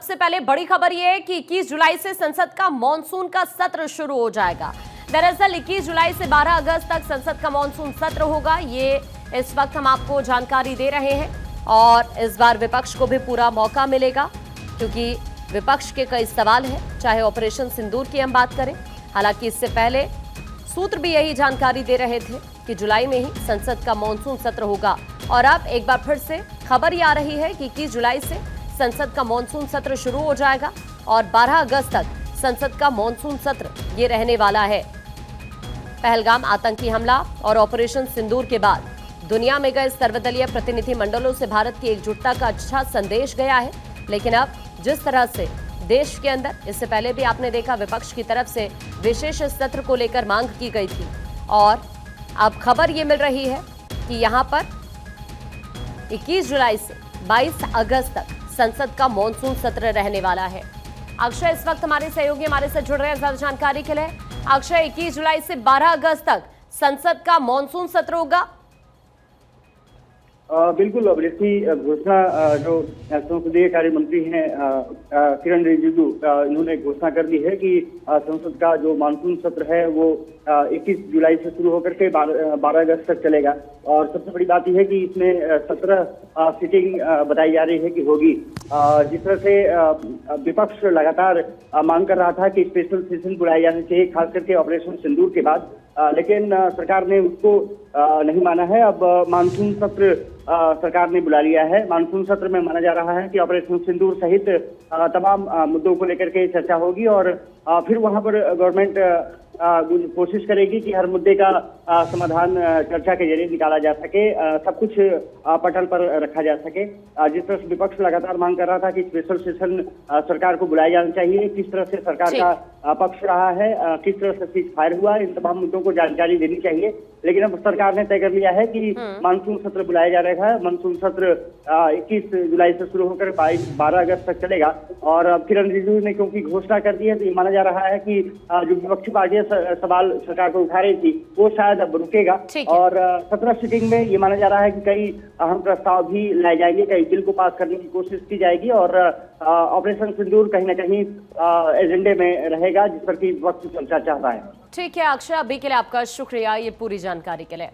सबसे पहले बड़ी खबर यह है कि 21 जुलाई से संसद का मॉनसून का सत्र शुरू हो जाएगा। दरअसल 21 जुलाई से 12 अगस्त तक संसद का मॉनसून सत्र होगा। ये इस वक्त हम आपको जानकारी दे रहे हैं और इस बार विपक्ष को भी पूरा मौका मिलेगा क्योंकि विपक्ष के कई सवाल हैं, चाहे ऑपरेशन सिंदूर की हम बात करें। हालांकि इससे पहले सूत्र भी यही जानकारी दे रहे थे कि जुलाई में ही संसद का मॉनसून सत्र होगा और अब एक बार फिर से खबर ये आ रही है कि 21 जुलाई से संसद का मॉनसून सत्र शुरू हो जाएगा और 12 अगस्त तक संसद का मॉनसून सत्र ये रहने वाला है। पहलगाम आतंकी हमला और ऑपरेशन सिंदूर के बाद दुनिया में गए सर्वदलीय प्रतिनिधि मंडलों से भारत की एकजुटता का अच्छा संदेश गया है। लेकिन अब जिस तरह से देश के अंदर, इससे पहले भी आपने देखा, विपक्ष की तरफ से विशेष सत्र को लेकर मांग की गई थी और अब खबर ये मिल रही है कि यहां पर 21 जुलाई से 22 अगस्त तक संसद का मॉनसून सत्र रहने वाला है। अक्षय इस वक्त हमारे सहयोगी हमारे साथ जुड़ रहे हैं ज्यादा जानकारी के लिए। अक्षय, 21 जुलाई से 12 अगस्त तक संसद का मॉनसून सत्र होगा। बिल्कुल अभिनेत्री घोषणा जो संसदीय कार्य मंत्री हैं किरण रिजिजू, इन्होंने घोषणा कर दी है कि संसद का जो मानसून सत्र है वो 21 जुलाई से शुरू होकर के 12 अगस्त तक चलेगा। और सबसे बड़ी बात यह है कि इसमें 17 सीटिंग बताई जा रही है कि होगी। जिस तरह से विपक्ष लगातार मांग कर रहा था कि स्पेशल सेशन बुलाए जाने चाहिए, खास करके ऑपरेशन सिंदूर के बाद, लेकिन सरकार ने उसको नहीं माना है। अब मानसून सत्र सरकार ने बुला लिया है। मानसून सत्र में माना जा रहा है कि ऑपरेशन सिंदूर सहित तमाम मुद्दों को लेकर के चर्चा होगी और फिर वहां पर गवर्नमेंट कोशिश करेगी कि हर मुद्दे का समाधान चर्चा के जरिए निकाला जा सके, सब कुछ पटल पर रखा जा सके। जिस तरह से विपक्ष लगातार मांग कर रहा था कि स्पेशल सेशन सरकार को बुलाया जाना चाहिए, किस तरह से सरकार का पक्ष रहा है, किस तरह से सीज फायर हुआ, इन तमाम मुद्दों को जानकारी देनी चाहिए। लेकिन अब सरकार ने तय कर लिया है कि मानसून सत्र बुलाया जा रहा है। मानसून सत्र 21 जुलाई से शुरू होकर 12 अगस्त तक चलेगा। और अब किरण रिजिजू ने क्योंकि घोषणा कर दी है तो ये माना जा रहा है कि जो विपक्षी पार्टियां सवाल सरकार को उठा रही थी वो शायद अब रुकेगा। और 17 सीटिंग में ये माना जा रहा है कि कई अहम प्रस्ताव भी लाए जाएंगे, कई बिल को पास करने की कोशिश की जाएगी और ऑपरेशन सिंदूर कहीं ना कहीं एजेंडे में रहेगा, जिस पर कि विपक्ष चर्चा चाहता है। ठीक है अक्षय, अभी के लिए आपका शुक्रिया ये पूरी जानकारी के लिए।